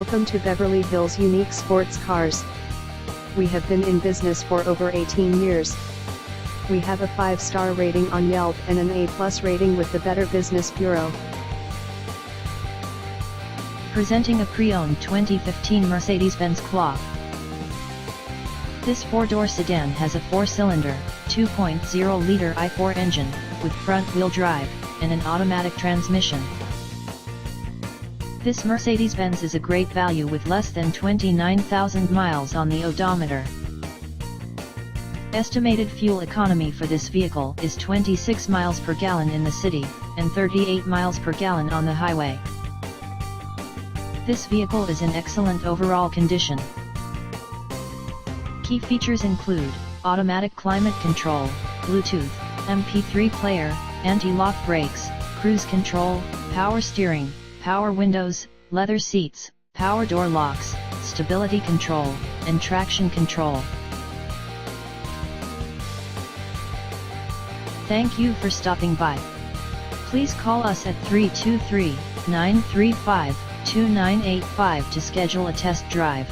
Welcome to Beverly Hills Unique Sports Cars. We have been in business for over 18 years. We have a 5-star rating on Yelp and an A+ rating with the Better Business Bureau. Presenting a pre-owned 2015 Mercedes-Benz CLA. This 4-door sedan has a 4-cylinder, 2.0-liter i4 engine, with front-wheel drive, and an automatic transmission. This Mercedes-Benz is a great value with less than 29,000 miles on the odometer. Estimated fuel economy for this vehicle is 26 miles per gallon in the city, and 38 miles per gallon on the highway. This vehicle is in excellent overall condition. Key features include automatic climate control, Bluetooth, MP3 player, anti-lock brakes, cruise control, power steering, power windows, leather seats, power door locks, stability control, and traction control. Thank you for stopping by. Please call us at 323-935-2985 to schedule a test drive.